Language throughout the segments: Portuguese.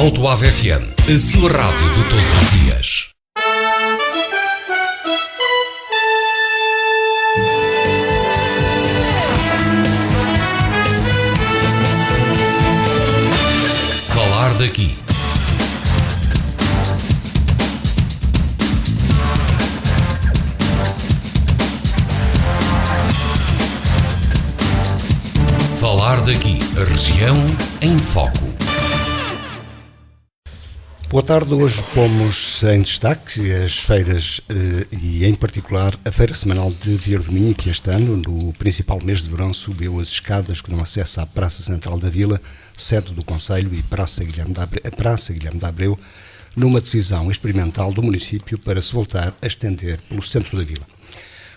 Alto Ave FM, a sua rádio de todos os dias. Falar daqui. Falar daqui, a região em foco. Boa tarde, hoje pomos em destaque as feiras e em particular a Feira Semanal de Vieira do Minho, que este ano, no principal mês de verão, subiu as escadas que dão acesso à Praça Central da Vila, sede do Conselho e Praça Guilherme de Abreu, numa decisão experimental do município para se voltar a estender pelo centro da Vila.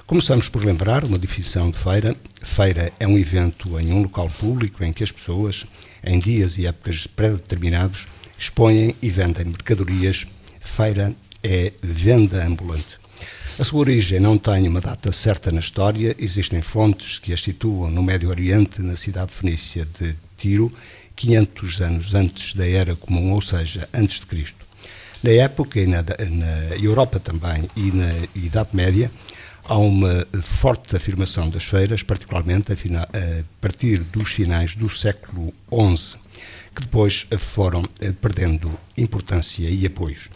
Começamos por lembrar uma definição de feira. Feira é um evento em um local público em que as pessoas, em dias e épocas pré-determinados, expõem e vendem mercadorias. Feira é venda ambulante. A sua origem não tem uma data certa na história. Existem fontes que a situam no Médio Oriente, na cidade fenícia de Tiro, 500 anos antes da Era Comum, ou seja, antes de Cristo. Na época e na Europa também e na Idade Média, há uma forte afirmação das feiras, particularmente a partir dos finais do século XI, que depois foram perdendo importância e apoios.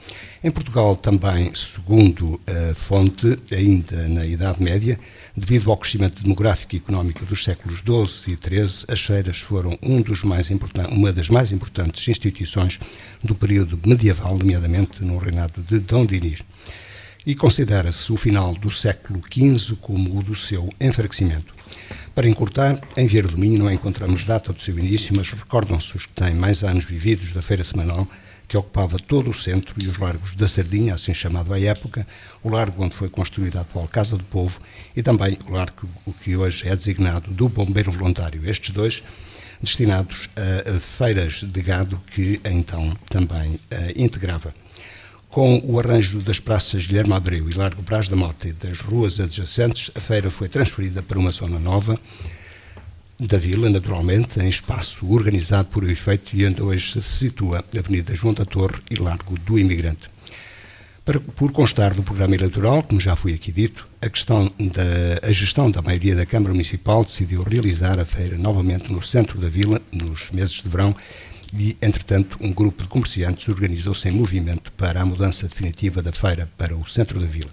Em Portugal também, segundo a fonte, ainda na Idade Média, devido ao crescimento demográfico e económico dos séculos XII e XIII, as feiras foram uma das mais importantes instituições do período medieval, nomeadamente no reinado de Dom Dinis. E considera-se o final do século XV como o do seu enfraquecimento. Para encurtar, em Vieira do Minho não encontramos data do seu início, mas recordam-se os que têm mais anos vividos da Feira Semanal, que ocupava todo o centro e os largos da Sardinha, assim chamado à época, o largo onde foi construída a atual Casa do Povo e também o largo que hoje é designado do Bombeiro Voluntário. Estes dois destinados a feiras de gado que então também integrava. Com o arranjo das praças Guilherme Abreu e Largo Brás da Mota e das ruas adjacentes, a feira foi transferida para uma zona nova da vila, naturalmente, em espaço organizado por o efeito e onde hoje se situa a Avenida João da Torre e Largo do Imigrante. Por constar do programa eleitoral, como já foi aqui dito, a gestão da maioria da Câmara Municipal decidiu realizar a feira novamente no centro da vila, nos meses de verão, e, entretanto, um grupo de comerciantes organizou-se em movimento para a mudança definitiva da feira para o centro da vila.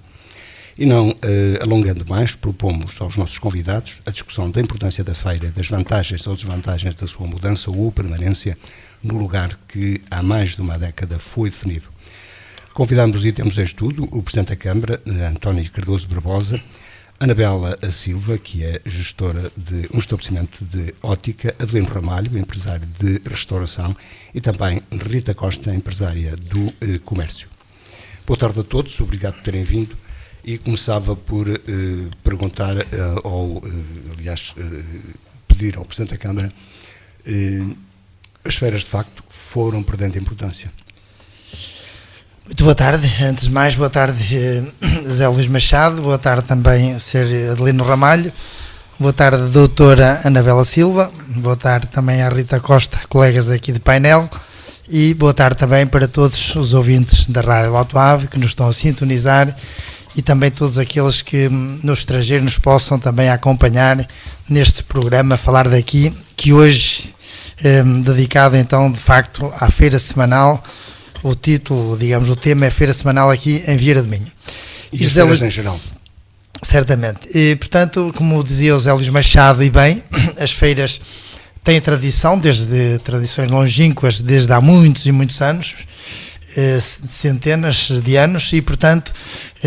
E não alongando mais, propomos aos nossos convidados a discussão da importância da feira, das vantagens ou desvantagens da sua mudança ou permanência no lugar que há mais de uma década foi definido. Convidamos e temos em estudo o Presidente da Câmara, António Cardoso Barbosa, Anabela Silva, que é gestora de um estabelecimento de ótica, Adelino Ramalho, empresário de restauração, e também Rita Costa, empresária do comércio. Boa tarde a todos, obrigado por terem vindo, e começava por perguntar, pedir ao Presidente da Câmara, as feiras de facto foram perdendo importância. Muito boa tarde. Antes de mais, boa tarde, Zé Luís Machado, boa tarde também, Sr. Adelino Ramalho, boa tarde, doutora Anabela Silva, boa tarde também à Rita Costa, colegas aqui de painel, e boa tarde também para todos os ouvintes da Rádio Alto Ave que nos estão a sintonizar e também todos aqueles que no estrangeiro nos possam também acompanhar neste programa Falar daqui, que hoje é dedicado então de facto à Feira Semanal. O título, digamos, o tema é Feira Semanal aqui em Vieira do Minho. E as feiras em geral? Certamente. E, portanto, como dizia o Zé Luís Machado, e bem, as feiras têm tradição, desde tradições longínquas, desde há muitos e muitos anos, centenas de anos, e, portanto,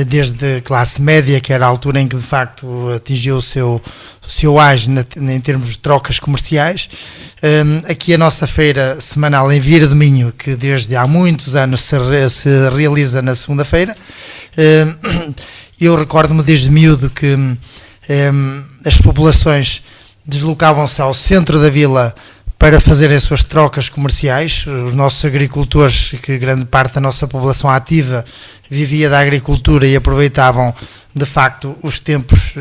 desde a classe média, que era a altura em que, de facto, atingiu o seu auge em termos de trocas comerciais. Aqui a nossa feira semanal em Vieira do Minho, que desde há muitos anos se realiza na segunda-feira. Eu recordo-me desde miúdo que as populações deslocavam-se ao centro da vila para fazerem as suas trocas comerciais. Os nossos agricultores, que grande parte da nossa população ativa vivia da agricultura e aproveitavam de facto os tempos,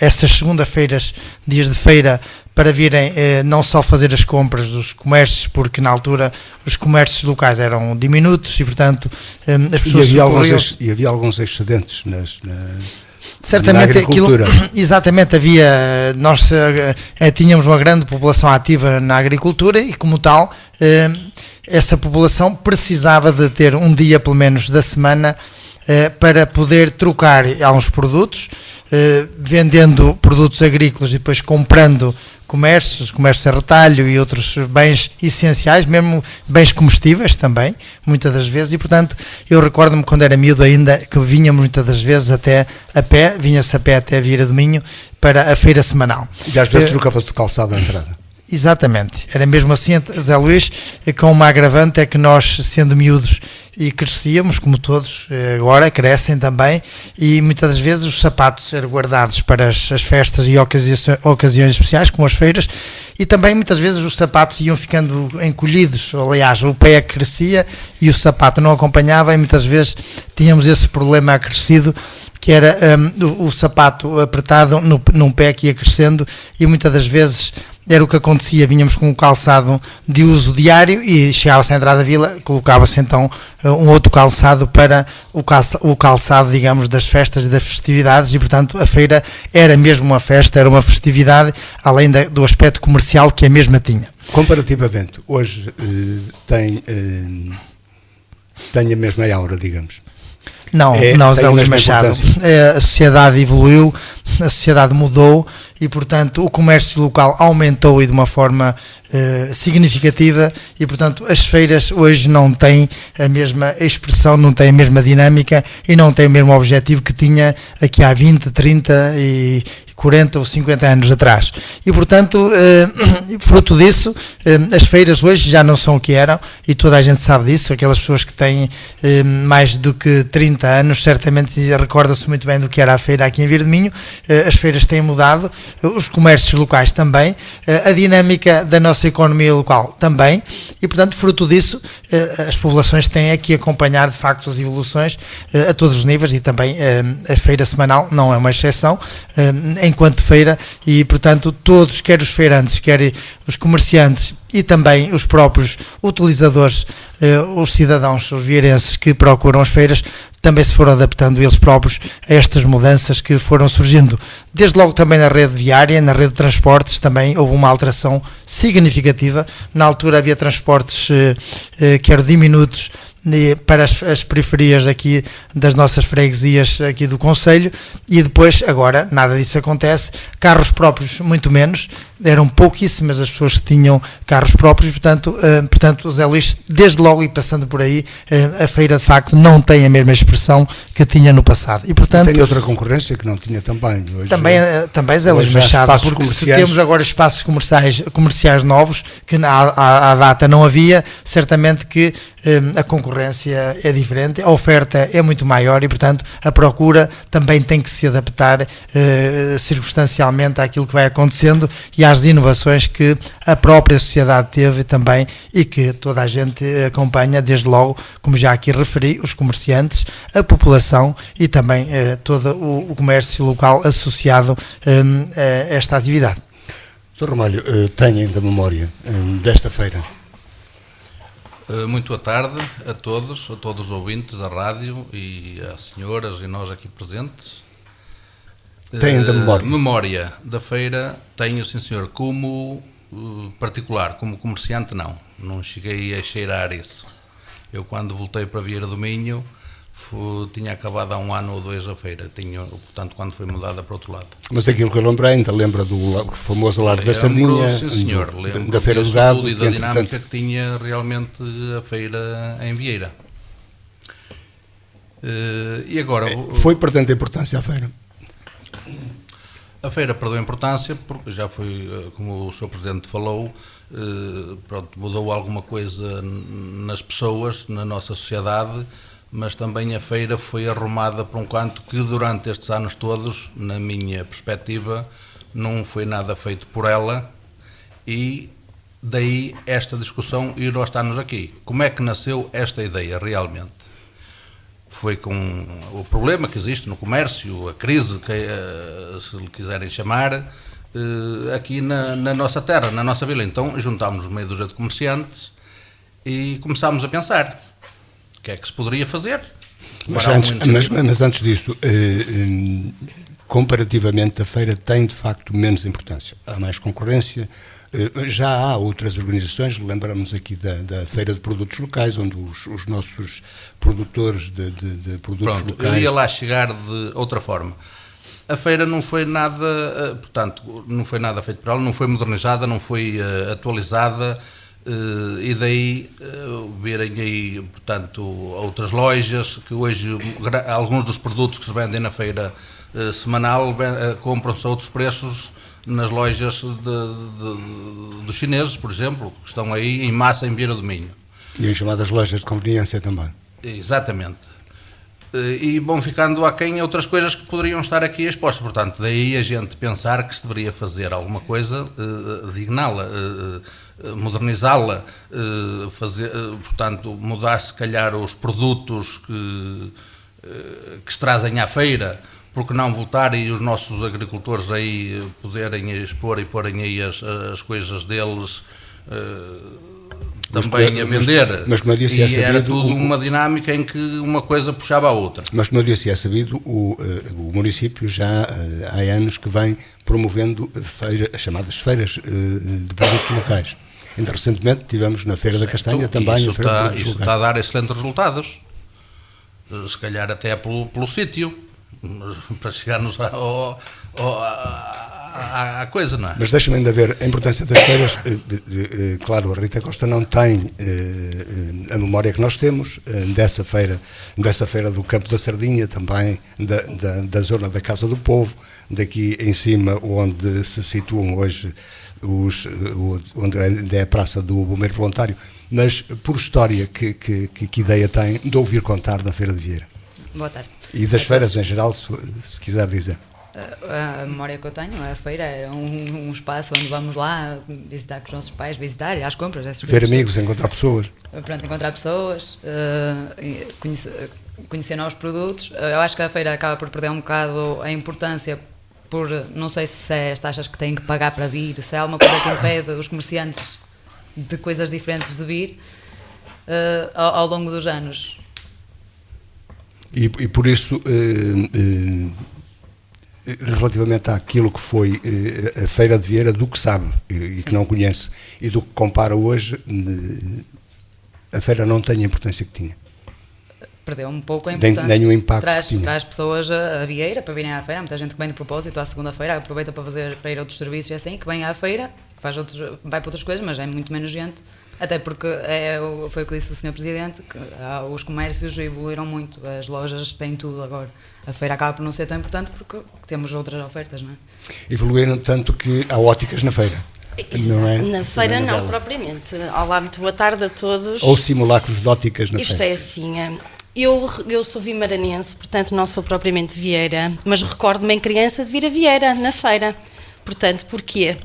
essas segunda-feiras, dias de feira, para virem não só fazer as compras dos comércios, porque na altura os comércios locais eram diminutos e, portanto, as pessoas e havia alguns excedentes certamente na agricultura. Exatamente, nós tínhamos uma grande população ativa na agricultura e, como tal, essa população precisava de ter um dia, pelo menos, da semana para poder trocar alguns produtos, vendendo produtos agrícolas e depois comprando comércio a retalho e outros bens essenciais, mesmo bens comestíveis também, muitas das vezes, e portanto eu recordo-me quando era miúdo ainda que vinhamos muitas das vezes até a pé, vinha-se a pé até Vieira do Minho para a feira semanal. E às vezes trocava-se calçado à entrada. Exatamente, era mesmo assim, Zé Luís, com uma agravante é que nós, sendo miúdos e crescíamos, como todos agora crescem também, e muitas das vezes os sapatos eram guardados para as festas e ocasiões especiais, como as feiras, e também muitas vezes os sapatos iam ficando encolhidos, ou, aliás, o pé crescia e o sapato não acompanhava, e muitas vezes tínhamos esse problema acrescido, que era o sapato apertado num pé que ia crescendo, e muitas das vezes era o que acontecia, vinhamos com um calçado de uso diário e chegava-se à entrada da vila, colocava-se então um outro calçado para o calçado, digamos, das festas e das festividades, e portanto a feira era mesmo uma festa, era uma festividade, além do aspecto comercial que a mesma tinha. Comparativamente, hoje tem a mesma aura, digamos. Não, Zé Luís Machado, a sociedade evoluiu, a sociedade mudou e, portanto, o comércio local aumentou e de uma forma significativa e, portanto, as feiras hoje não têm a mesma expressão, não têm a mesma dinâmica e não têm o mesmo objetivo que tinha aqui há 20, 30 e 40 ou 50 anos atrás. E, portanto, fruto disso, as feiras hoje já não são o que eram e toda a gente sabe disso. Aquelas pessoas que têm mais do que 30 anos certamente recordam-se muito bem do que era a feira aqui em Vieira do Minho. As feiras têm mudado, os comércios locais também, a dinâmica da nossa economia local também e, portanto, fruto disso, as populações têm aqui acompanhar de facto as evoluções a todos os níveis e também a feira semanal não é uma exceção enquanto feira e, portanto, todos, quer os feirantes, quer os comerciantes e também os próprios utilizadores, os cidadãos, os vieirenses que procuram as feiras, também se foram adaptando eles próprios a estas mudanças que foram surgindo. Desde logo também na rede viária, na rede de transportes, também houve uma alteração significativa. Na altura havia transportes que eram diminutos para as periferias aqui das nossas freguesias aqui do concelho e depois, agora, nada disso acontece, carros próprios muito menos, eram pouquíssimas as pessoas que tinham carros próprios, portanto, Zé Luís, desde logo e passando por aí, a feira de facto não tem a mesma expressão que tinha no passado. E, portanto, tem outra concorrência que não tinha também. Hoje, também Zé Luís Machado, porque se temos agora espaços comerciais novos, que à data não havia, certamente que a concorrência é diferente, a oferta é muito maior e, portanto, a procura também tem que se adaptar circunstancialmente àquilo que vai acontecendo e às inovações que a própria sociedade teve também e que toda a gente acompanha, desde logo, como já aqui referi, os comerciantes, a população e também todo o comércio local associado a esta atividade. Sr. Ramalho, tem ainda memória desta feira? Muito boa tarde a todos os ouvintes da rádio e às senhoras e nós aqui presentes. Tem ainda memória? Memória da feira tenho, sim senhor, como particular, como comerciante não cheguei a cheirar isso. Eu quando voltei para Vieira do Minho tinha acabado há 1 ano ou 2 a feira, portanto quando foi mudada para outro lado. Mas aquilo que eu lembrei, ainda lembra do famoso Largo da Sardinha, sim senhor, lembro da Feira do Gado e da dinâmica que tinha realmente a feira em Vieira. E agora... Foi perdendo importância a feira? A feira perdeu importância porque já foi, como o Sr. Presidente falou, mudou alguma coisa nas pessoas, na nossa sociedade, mas também a feira foi arrumada por um canto que durante estes anos todos, na minha perspectiva, não foi nada feito por ela e daí esta discussão e nós estamos aqui. Como é que nasceu esta ideia realmente? Foi com o problema que existe no comércio, a crise, se lhe quiserem chamar, aqui na nossa terra, na nossa vila. Então juntámos meia dúzia de comerciantes e começámos a pensar o que é que se poderia fazer. Mas antes disso, comparativamente a feira tem de facto menos importância. Há mais concorrência, já há outras organizações, lembramos aqui da Feira de Produtos Locais, onde os nossos produtores de produtos locais... Eu ia lá chegar de outra forma. A feira não foi nada, portanto, não foi nada feito por ela, não foi modernizada, não foi atualizada, e daí virem aí, portanto, outras lojas que hoje, alguns dos produtos que se vendem na feira semanal compram-se a outros preços nas lojas dos chineses, por exemplo, que estão aí em massa em Vieira do Minho. E em chamadas lojas de conveniência também. Exatamente. E vão ficando aquém outras coisas que poderiam estar aqui expostas. Portanto, daí a gente pensar que se deveria fazer alguma coisa, digná-la, modernizá-la, portanto, mudar se calhar os produtos que se trazem à feira, porque não voltar e os nossos agricultores aí poderem expor e porem aí as coisas deles também a vender. Mas como eu disse, e era tudo uma dinâmica em que uma coisa puxava a outra. Mas como eu disse, é sabido, o município já há anos que vem promovendo as chamadas feiras de produtos locais. Ainda recentemente tivemos na Feira da Castanha também a Feira de Produtos Locais. Isso está a dar excelentes resultados. Se calhar até pelo sítio, para chegarmos à coisa, não é? Mas deixa-me ainda ver a importância das feiras. Claro, a Rita Costa não tem a memória que nós temos dessa feira do Campo da Sardinha, também da zona da Casa do Povo, daqui em cima onde se situam hoje onde ainda é a Praça do Bombeiro Voluntário. Mas por história, que ideia tem de ouvir contar da Feira de Vieira? Boa tarde. E das feiras em geral, se quiser dizer. A memória que eu tenho, a feira era um espaço onde vamos lá visitar com os nossos pais, visitar, ir às compras, essas ver coisas. Amigos, encontrar pessoas. Pronto, encontrar pessoas, conhecer novos produtos. Eu acho que a feira acaba por perder um bocado a importância por, não sei se é as taxas que têm que pagar para vir, se é alguma coisa que impede os comerciantes de coisas diferentes de vir ao longo dos anos. E por isso, relativamente àquilo que foi a Feira de Vieira, do que sabe e que não conhece, e do que compara hoje, a feira não tem a importância que tinha. Perdeu um pouco a importância. Nem o impacto que tinha. Traz pessoas a Vieira para virem à feira. Há muita gente que vem de propósito à segunda-feira, aproveita para ir a outros serviços e assim, que vem à feira, vai para outras coisas, mas é muito menos gente. Até porque foi o que disse o Sr. Presidente, que os comércios evoluíram muito, as lojas têm tudo agora. A feira acaba por não ser tão importante porque temos outras ofertas, não é? Evoluíram tanto que há óticas na feira. Não é? Na feira não, propriamente. Olá, muito boa tarde a todos. Ou simulacros de óticas na Isto feira. Isto é assim, eu sou vimaranense, portanto não sou propriamente de Vieira, mas recordo-me em criança de vir a Vieira, na feira. Portanto, porquê?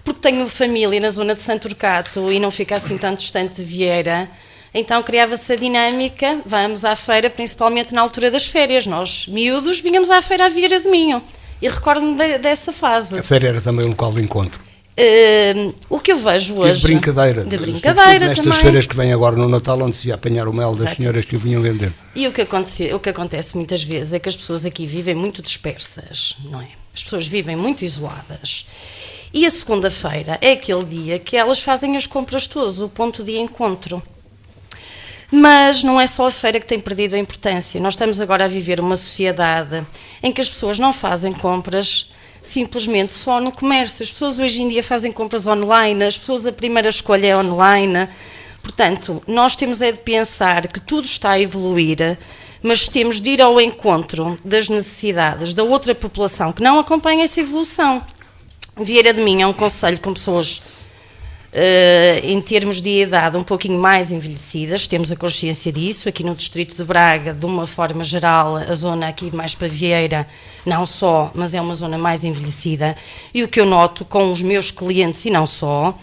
Porque tenho família na zona de Santo Turcato e não fica assim tão distante de Vieira, então criava-se a dinâmica, vamos à feira, principalmente na altura das férias. Nós, miúdos, vinhamos à feira à Vieira de Minho e recordo-me dessa fase. A feira era também um local de encontro. O que eu vejo hoje... E de brincadeira. De brincadeira nestas também. feiras que vêm agora no Natal, onde se ia apanhar o mel das Exato. senhoras que o vinham vender. E o que acontece muitas vezes é que as pessoas aqui vivem muito dispersas, não é? As pessoas vivem muito isoladas. E a segunda-feira é aquele dia que elas fazem as compras todas, o ponto de encontro. Mas não é só a feira que tem perdido a importância. Nós estamos agora a viver uma sociedade em que as pessoas não fazem compras simplesmente só no comércio. As pessoas hoje em dia fazem compras online, as pessoas a primeira escolha é online. Portanto, nós temos é de pensar que tudo está a evoluir, mas temos de ir ao encontro das necessidades da outra população que não acompanha essa evolução. Vieira de Minho é um concelho com pessoas, em termos de idade, um pouquinho mais envelhecidas, temos a consciência disso. Aqui no distrito de Braga, de uma forma geral, a zona aqui mais para Vieira, não só, mas é uma zona mais envelhecida. E o que eu noto com os meus clientes, e não só,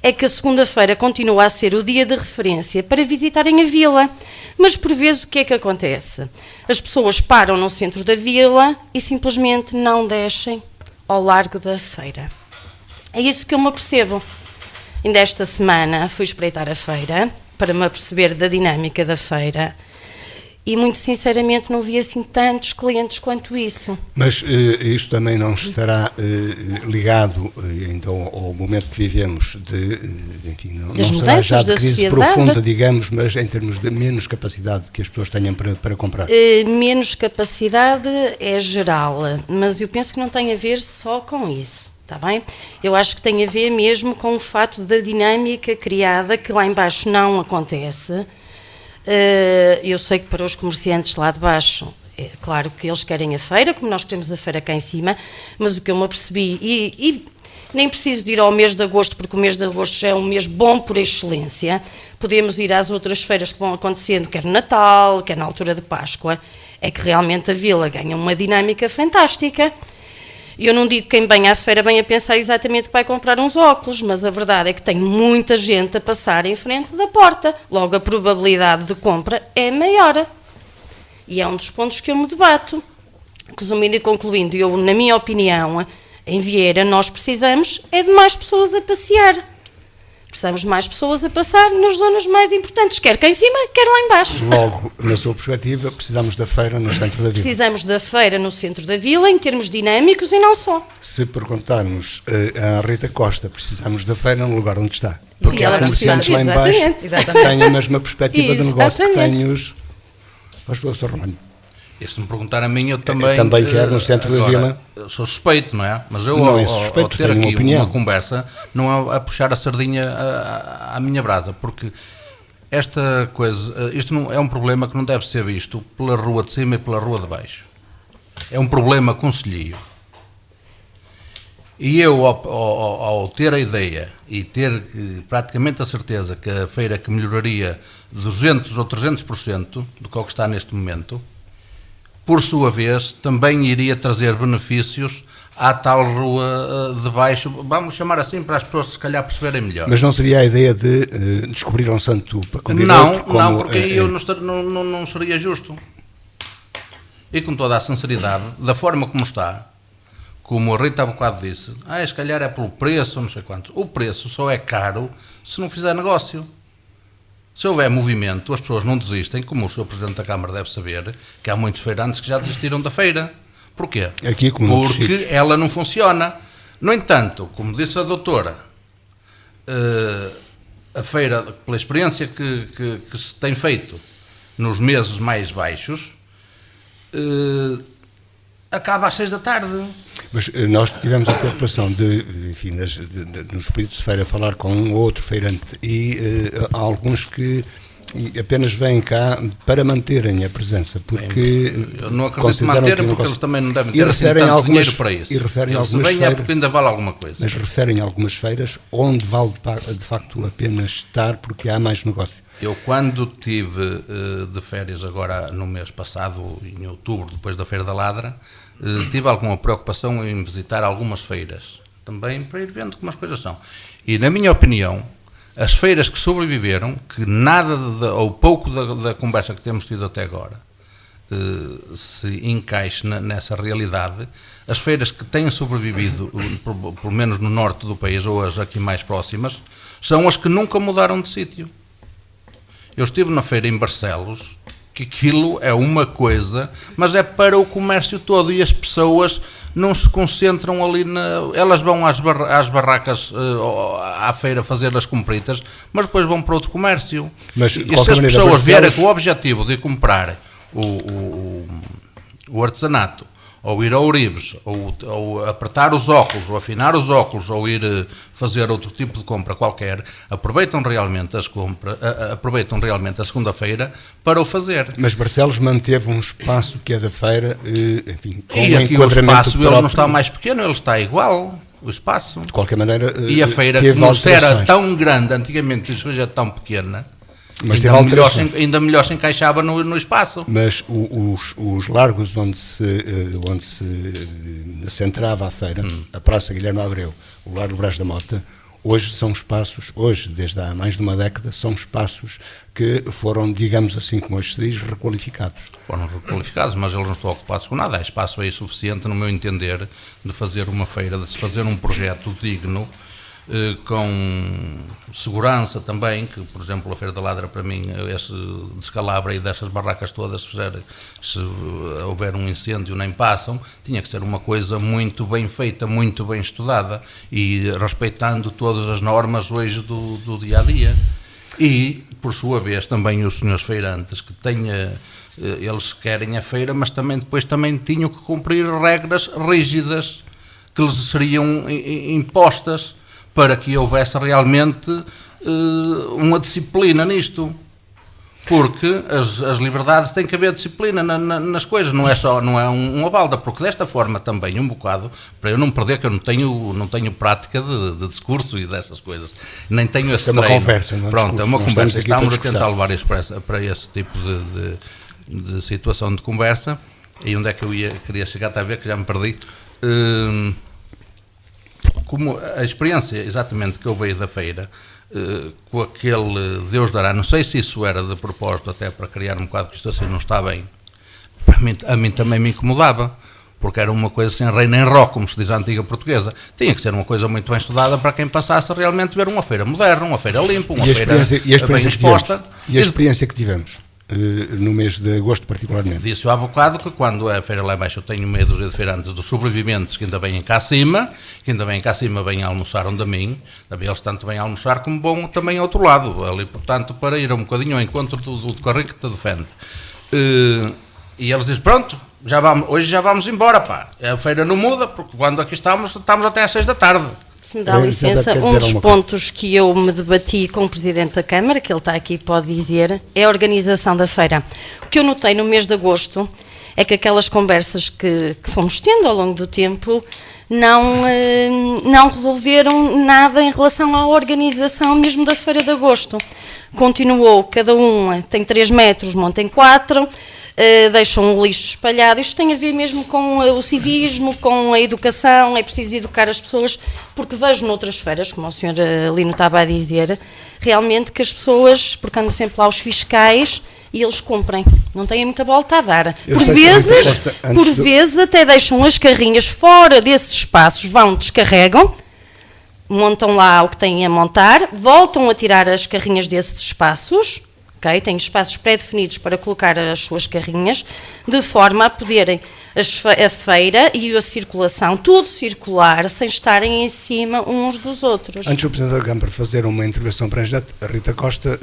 é que a segunda-feira continua a ser o dia de referência para visitarem a vila. Mas por vezes o que é que acontece? As pessoas param no centro da vila e simplesmente não descem ao largo da feira. É isso que eu me apercebo. Ainda esta semana fui espreitar a feira para me aperceber da dinâmica da feira e, muito sinceramente, não vi assim tantos clientes quanto isso. Mas isto também não estará ligado então ao momento que vivemos enfim, não será já de crise profunda, digamos, mas em termos de menos capacidade que as pessoas tenham para comprar? Menos capacidade é geral, mas eu penso que não tem a ver só com isso. Está bem? Eu acho que tem a ver mesmo com o fato da dinâmica criada, que lá embaixo não acontece. Eu sei que para os comerciantes lá de baixo, é claro que eles querem a feira, como nós queremos a feira cá em cima, mas o que eu me apercebi, e nem preciso de ir ao mês de agosto, porque o mês de agosto já é um mês bom por excelência, podemos ir às outras feiras que vão acontecendo, quer no Natal, quer na altura de Páscoa, é que realmente a vila ganha uma dinâmica fantástica. Eu não digo que quem vem à feira vem a pensar exatamente que vai comprar uns óculos, mas a verdade é que tem muita gente a passar em frente da porta. Logo, a probabilidade de compra é maior. E é um dos pontos que eu me debato. Resumindo e concluindo, eu, na minha opinião, em Vieira, nós precisamos é de mais pessoas a passear. Precisamos de mais pessoas a passar nas zonas mais importantes, quer cá em cima, quer lá em baixo. Logo, na sua perspectiva, precisamos da feira no centro da vila. Precisamos da feira no centro da vila, em termos dinâmicos e não só. Se perguntarmos à Rita Costa, precisamos da feira no lugar onde está. Porque há comerciantes lá em baixo que têm a mesma perspectiva de negócio que têm os professor Romano. E se me perguntar a mim, eu também... Também quero no centro da vila. Sou suspeito, não é? Mas eu, não é suspeito, ao ter aqui uma opinião. uma conversa, não é a puxar a sardinha à minha brasa, porque esta coisa, isto não, é um problema que não deve ser visto pela rua de cima e pela rua de baixo. É um problema concelhio. E eu, ao ter a ideia e ter praticamente a certeza que a feira que melhoraria 200% ou 300% do que está neste momento, por sua vez, também iria trazer benefícios à tal rua de baixo, vamos chamar assim para as pessoas se calhar perceberem melhor. Mas não seria a ideia de descobrir um santo para convidar não, outro? Como, não, porque aí eu não seria justo. E com toda a sinceridade, da forma como está, como a Rita há bocado disse, se calhar é pelo preço, não sei quanto. O preço só é caro se não fizer negócio. Se houver movimento, as pessoas não desistem, como o Sr. Presidente da Câmara deve saber, que há muitos feirantes que já desistiram da feira. Porquê? Aqui, como porque ela não funciona. No entanto, como disse a doutora, a feira, pela experiência que se tem feito nos meses mais baixos, acaba às 6 da tarde. Mas nós tivemos a preocupação de, enfim, nos períodos de feira, falar com um ou outro feirante e há alguns que apenas vêm cá para manterem a presença, porque... Eu não acredito em manterem, porque eles também não devem ter assim tanto dinheiro para isso. E referem eles algumas feiras, porque ainda vale alguma coisa. Mas referem algumas feiras onde vale de facto a pena estar, porque há mais negócio. Eu, quando tive de férias agora no mês passado, em outubro, depois da Feira da Ladra, tive alguma preocupação em visitar algumas feiras, também para ir vendo como as coisas são. E, na minha opinião, as feiras que sobreviveram, que nada ou pouco da conversa que temos tido até agora se encaixe nessa realidade, as feiras que têm sobrevivido, pelo menos no norte do país, ou as aqui mais próximas, são as que nunca mudaram de sítio. Eu estive na feira em Barcelos, que aquilo é uma coisa, mas é para o comércio todo e as pessoas não se concentram ali, elas vão às barracas à feira fazer as compritas, mas depois vão para outro comércio. Mas, e se as pessoas vierem com o objetivo de comprar o artesanato, ou ir ao Uribes, ou apertar os óculos, ou afinar os óculos, ou ir fazer outro tipo de compra qualquer, aproveitam realmente a segunda-feira para o fazer. Mas Barcelos manteve um espaço que é da feira, enfim, com e um aqui o espaço ele não está mais pequeno, ele está igual, o espaço. De qualquer maneira, e a feira, que não era tão grande, antigamente isso já tão pequena, mas ainda melhor se encaixava no espaço. Mas os largos onde se centrava a feira, a Praça Guilherme Abreu, o Largo Brás da Mota, Hoje são espaços, desde há mais de uma década, são espaços que foram, digamos assim, como hoje se diz, requalificados. Foram requalificados, mas eles não estão ocupados com nada. Há espaço aí suficiente, no meu entender, de fazer uma feira, de se fazer um projeto digno, com segurança também, que, por exemplo, a Feira da Ladra, para mim, esse descalabro aí dessas barracas todas, se houver um incêndio nem passam, tinha que ser uma coisa muito bem feita, muito bem estudada e respeitando todas as normas hoje do dia-a-dia. E, por sua vez, também os senhores feirantes, que eles querem a feira, mas depois também tinham que cumprir regras rígidas que lhes seriam impostas, para que houvesse realmente uma disciplina nisto. Porque as liberdades têm que haver disciplina nas coisas, não é uma balda, porque desta forma também, um bocado, para eu não perder, que eu não tenho prática de discurso e dessas coisas, nem tenho esse treino. É uma conversa, não é? Pronto, Discurso, é uma conversa, estamos a tentar discutir. levar isso para esse tipo de situação de conversa. E onde é que queria chegar, está a ver que já me perdi. Como a experiência exatamente que eu veio da feira, com aquele Deus dará, não sei se isso era de propósito até para criar um bocado que isto assim não está bem, a mim também me incomodava, porque era uma coisa sem rei nem ró, como se diz a antiga portuguesa. Tinha que ser uma coisa muito bem estudada para quem passasse a realmente ver uma feira moderna, uma feira limpa, uma feira bem exposta. E a experiência que tivemos no mês de agosto particularmente. Disse há bocado que quando a feira lá embaixo eu tenho meia dúzia de feirantes dos sobreviventes que ainda vêm cá acima, vêm almoçar onde a mim, também eles tanto vêm almoçar como vão também ao outro lado, ali portanto para ir um bocadinho ao encontro do carrinho que te defende. E eles dizem, pronto, hoje já vamos embora, pá, a feira não muda, porque quando aqui estamos até às 6 da tarde. Se me dá licença, um dos pontos que eu me debati com o Presidente da Câmara, que ele está aqui e pode dizer, é a organização da feira. O que eu notei no mês de agosto é que aquelas conversas que fomos tendo ao longo do tempo não resolveram nada em relação à organização mesmo da Feira de Agosto. Continuou, cada um tem 3 metros, montem 4, deixam o lixo espalhado. Isto tem a ver mesmo com o civismo, com a educação. É preciso educar as pessoas, porque vejo noutras feiras, como o Sr. Lino estava a dizer, realmente que as pessoas, porque andam sempre lá os fiscais e eles cumprem, não têm muita volta a dar. Por vezes até deixam as carrinhas fora desses espaços, vão, descarregam, montam lá o que têm a montar, voltam a tirar as carrinhas desses espaços. Okay? Tem espaços pré-definidos para colocar as suas carrinhas, de forma a poderem a feira e a circulação, tudo circular, sem estarem em cima uns dos outros. Antes do Presidente da Câmara fazer uma intervenção abrangente, a Rita Costa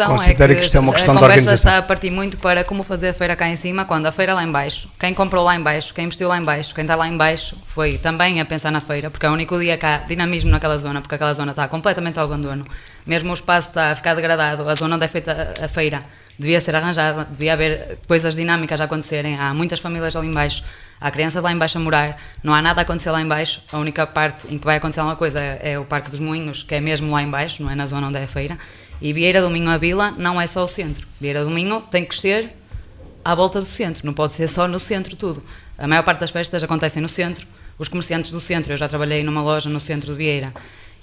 considera que isto é uma questão de organização. A conversa está a partir muito para como fazer a feira cá em cima, quando a feira lá em baixo, quem comprou lá em baixo, quem investiu lá em baixo, quem está lá em baixo, foi também a pensar na feira, porque é o único dia que há dinamismo naquela zona, porque aquela zona está completamente ao abandono. Mesmo o espaço está a ficar degradado, a zona onde é feita a feira devia ser arranjada, devia haver coisas dinâmicas a acontecerem, há muitas famílias ali em baixo, há crianças lá em baixo a morar, não há nada a acontecer lá em baixo, a única parte em que vai acontecer alguma coisa é o Parque dos Moinhos, que é mesmo lá em baixo, não é na zona onde é a feira, e Vieira do Minho, a vila, não é só o centro. Vieira do Minho tem que crescer à volta do centro, não pode ser só no centro tudo. A maior parte das festas acontecem no centro, os comerciantes do centro, eu já trabalhei numa loja no centro de Vieira,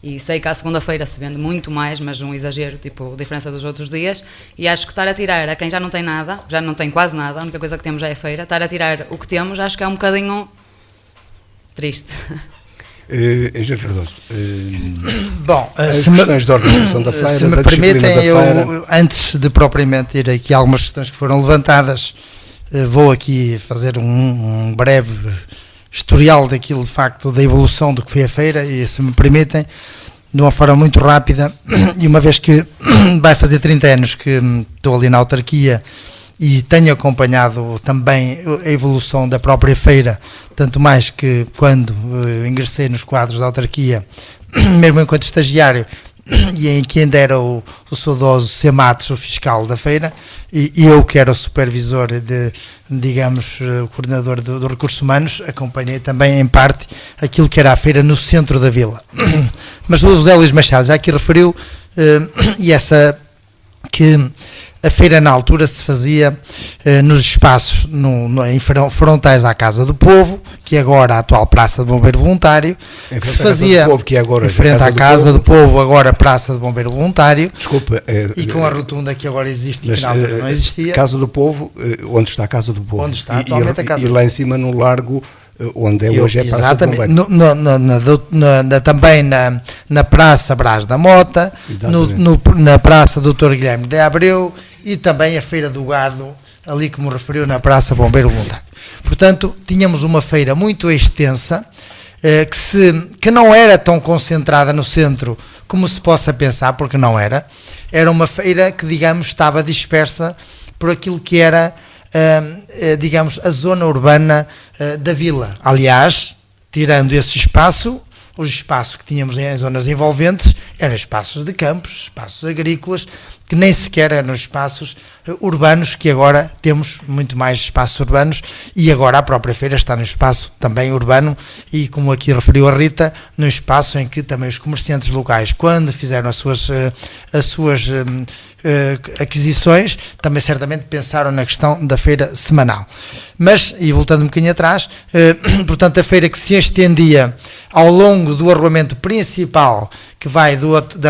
e sei que à segunda-feira se vende muito mais, mas um exagero, tipo, diferença dos outros dias, e acho que estar a tirar a quem já não tem nada, já não tem quase nada, a única coisa que temos já é a feira, estar a tirar o que temos, acho que é um bocadinho triste. Engenheiro Cardoso, bom, as questões da organização da feira, se me permitem, eu, antes de propriamente ir aqui a algumas questões que foram levantadas, vou aqui fazer um breve historial daquilo, de facto, da evolução do que foi a feira, e se me permitem, de uma forma muito rápida, e uma vez que vai fazer 30 anos que estou ali na autarquia e tenho acompanhado também a evolução da própria feira, tanto mais que quando ingressei nos quadros da autarquia, mesmo enquanto estagiário, e em que ainda era o saudoso C. Matos, o fiscal da feira, e eu que era o supervisor digamos, o coordenador dos recursos humanos, acompanhei também em parte aquilo que era a feira no centro da vila. Mas o José Luís Machado já aqui referiu, que a feira na altura se fazia nos espaços em frontais à Casa do Povo, que agora a atual Praça do Bombeiro Voluntário, que se fazia em frente à Casa do Povo, agora Praça do Bombeiro Voluntário, desculpa, e com a rotunda que agora existe e que mas, na altura não existia. Casa do Povo, onde está a Casa do Povo? Onde está atualmente a Casa do Povo. E lá em cima no largo, onde hoje é a Praça do Exatamente, Bombeiro. também na Praça Brás da Mota, na Praça Doutor Guilherme de Abreu e também a Feira do Gado, ali como referiu, na Praça Bombeiro Voluntário. Portanto, tínhamos uma feira muito extensa, que não era tão concentrada no centro como se possa pensar, porque não era. Era uma feira que, digamos, estava dispersa por aquilo que era, digamos, a zona urbana da vila. Aliás, tirando esse espaço, os espaços que tínhamos em zonas envolventes eram espaços de campos, espaços agrícolas, que nem sequer eram espaços urbanos, que agora temos muito mais espaços urbanos, e agora a própria feira está num espaço também urbano, e como aqui referiu a Rita, num espaço em que também os comerciantes locais, quando fizeram as suas aquisições, também certamente pensaram na questão da feira semanal. Mas, e voltando um bocadinho atrás, portanto a feira que se estendia ao longo do arruamento principal, que vai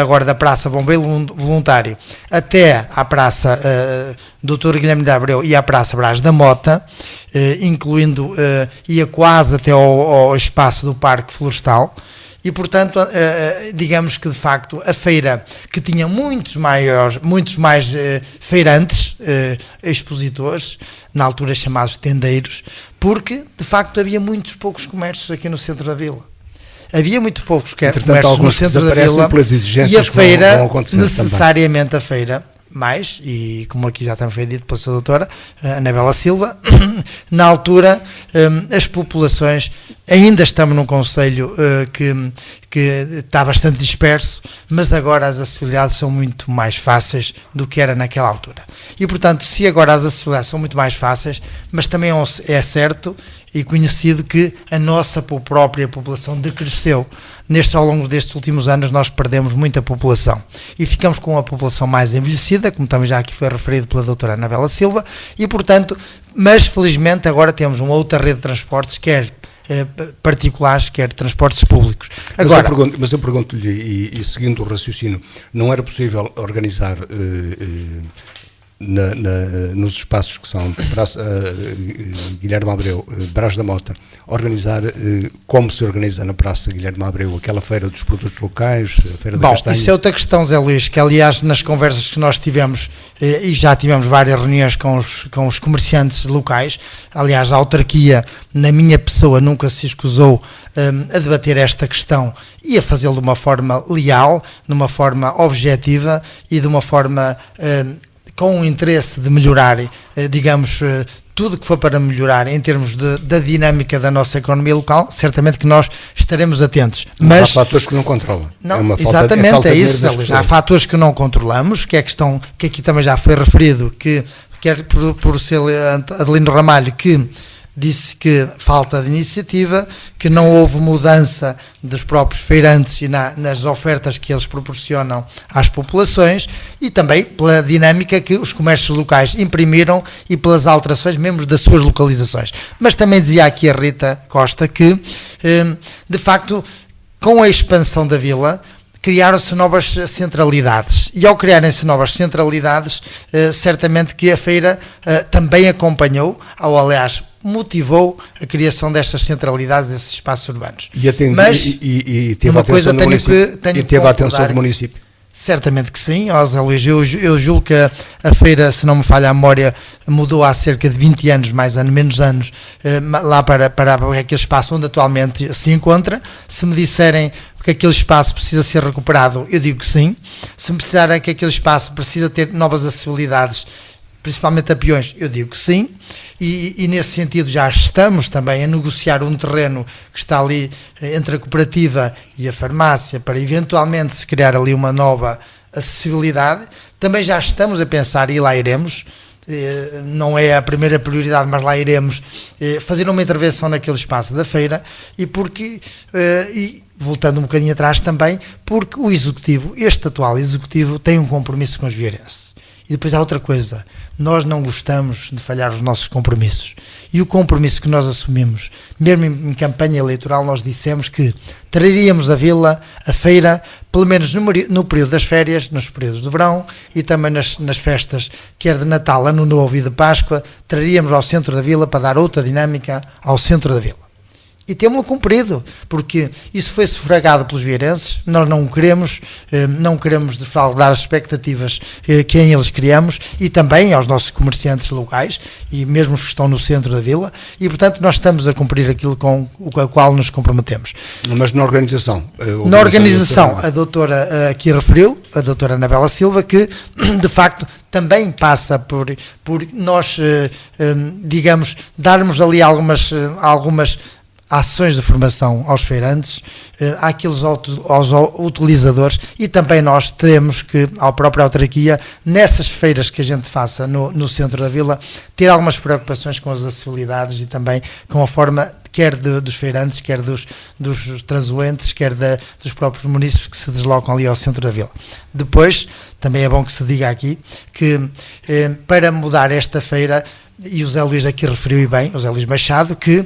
agora da Praça Bombeiro Voluntário até à Praça Doutor Guilherme de Abreu e à Praça Brás da Mota, incluindo, ia quase até ao espaço do Parque Florestal. E, portanto, digamos que, de facto, a feira, que tinha muitos mais feirantes, expositores, na altura chamados tendeiros, porque, de facto, havia poucos comércios aqui no centro da vila. Havia muito poucos comércios no centro da vila, e a feira, necessariamente também. A feira, mais, e como aqui já também foi dito pela sua doutora, Anabela Silva, na altura as populações, ainda estamos num concelho que está bastante disperso, mas agora as acessibilidades são muito mais fáceis do que era naquela altura. E, portanto, se agora as acessibilidades são muito mais fáceis, mas também é certo e conhecido que a nossa própria população decresceu. Ao longo destes últimos anos nós perdemos muita população e ficamos com a população mais envelhecida, como também já aqui foi referido pela doutora Anabela Silva, e portanto, mas felizmente agora temos uma outra rede de transportes, quer particulares, quer transportes públicos. Agora, mas eu pergunto-lhe, e seguindo o raciocínio, não era possível organizar nos espaços que são Praça Guilherme Abreu, Brás da Mota, organizar como se organiza na Praça Guilherme Abreu aquela feira dos produtos locais, a feira da castanha? Isso é outra questão, Zé Luís, que aliás nas conversas que nós tivemos, e já tivemos várias reuniões com os comerciantes locais, aliás a autarquia, na minha pessoa, nunca se escusou a debater esta questão e a fazê-lo de uma forma leal, de uma forma objetiva e de uma forma com o interesse de melhorar, digamos, tudo que for para melhorar em termos da dinâmica da nossa economia local, certamente que nós estaremos atentos. Mas há fatores que não controlam. Não, exatamente, é isso. Há fatores que não controlamos, que é a questão que aqui também já foi referido, que quer por ser Adelino Ramalho, que disse que falta de iniciativa, que não houve mudança dos próprios feirantes e nas ofertas que eles proporcionam às populações, e também pela dinâmica que os comércios locais imprimiram e pelas alterações mesmo das suas localizações. Mas também dizia aqui a Rita Costa que, de facto, com a expansão da vila, criaram-se novas centralidades, e ao criarem-se novas centralidades, certamente que a feira também acompanhou, ou aliás motivou a criação destas centralidades, desses espaços urbanos. E teve a atenção do município? Certamente que sim, Zé Luís. Eu julgo que a feira, se não me falha a memória, mudou há cerca de 20 anos, mais ano, menos anos, lá para aquele espaço onde atualmente se encontra. Se me disserem que aquele espaço precisa ser recuperado, eu digo que sim. Se me disserem que aquele espaço precisa ter novas acessibilidades, principalmente a peões, eu digo que sim. E nesse sentido já estamos também a negociar um terreno que está ali entre a cooperativa e a farmácia para eventualmente se criar ali uma nova acessibilidade. Também já estamos a pensar, e lá iremos, não é a primeira prioridade, mas lá iremos fazer uma intervenção naquele espaço da feira, e voltando um bocadinho atrás também, porque o Executivo, este atual Executivo, tem um compromisso com os vieirenses. E depois há outra coisa, nós não gostamos de falhar os nossos compromissos. E o compromisso que nós assumimos, mesmo em campanha eleitoral, nós dissemos que traríamos a vila, a feira, pelo menos no período das férias, nos períodos de verão e também nas festas, quer de Natal, Ano Novo e de Páscoa, traríamos ao centro da vila para dar outra dinâmica ao centro da vila. E temos-lo cumprido, porque isso foi sufragado pelos vieirenses, nós não queremos defraudar as expectativas que em eles criamos e também aos nossos comerciantes locais e mesmo os que estão no centro da vila e, portanto, nós estamos a cumprir aquilo com o qual nos comprometemos. Mas na organização? Na organização, a doutora aqui referiu, a doutora Anabela Silva, que de facto também passa por nós, digamos, darmos ali algumas ações de formação aos feirantes, àqueles aos utilizadores e também nós teremos que, à própria autarquia, nessas feiras que a gente faça no centro da vila, ter algumas preocupações com as acessibilidades e também com a forma, quer dos feirantes, quer dos transuentes, quer dos próprios munícipes que se deslocam ali ao centro da vila. Depois, também é bom que se diga aqui que para mudar esta feira, e o Zé Luís aqui referiu e bem, o Zé Luís Machado, que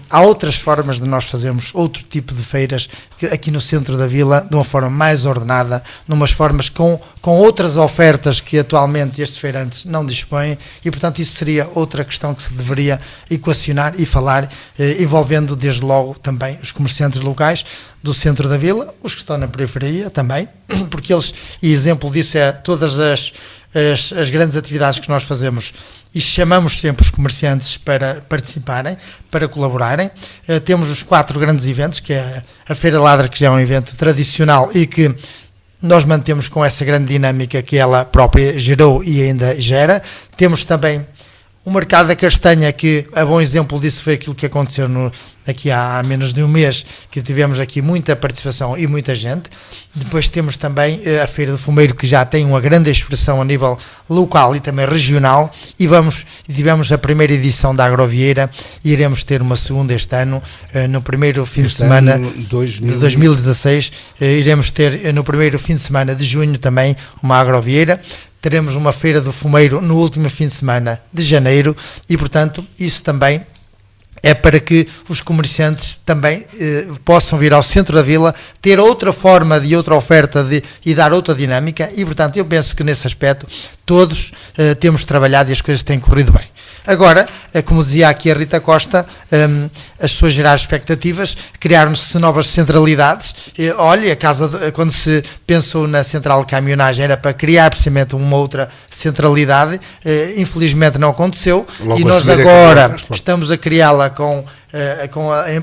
há outras formas de nós fazermos outro tipo de feiras que aqui no centro da vila, de uma forma mais ordenada, numas formas com outras ofertas que atualmente estes feirantes não dispõem e, portanto, isso seria outra questão que se deveria equacionar e falar, envolvendo desde logo também os comerciantes locais do centro da vila, os que estão na periferia também, porque eles, e exemplo disso é todas as grandes atividades que nós fazemos e chamamos sempre os comerciantes para participarem, para colaborarem. Temos os 4 grandes eventos, que é a Feira Ladra, que já é um evento tradicional e que nós mantemos com essa grande dinâmica que ela própria gerou e ainda gera. Temos também o Mercado da Castanha, que a bom exemplo disso foi aquilo que aconteceu aqui há menos de um mês, que tivemos aqui muita participação e muita gente. Depois temos também a Feira do Fumeiro, que já tem uma grande expressão a nível local e também regional, e tivemos a primeira edição da Agrovieira e iremos ter uma segunda este ano, no primeiro fim de semana de 2016, iremos ter no primeiro fim de semana de junho também uma Agrovieira. Teremos uma Feira do Fumeiro no último fim de semana de janeiro e, portanto, isso também é para que os comerciantes também possam vir ao centro da vila, ter outra forma de outra oferta e dar outra dinâmica e, portanto, eu penso que nesse aspecto todos temos trabalhado e as coisas têm corrido bem. Agora, como dizia aqui a Rita Costa, as pessoas geraram expectativas, criaram-se novas centralidades. Olha, quando se pensou na central de caminhonagem era para criar precisamente uma outra centralidade, infelizmente não aconteceu. Logo e nós agora estamos a criá-la com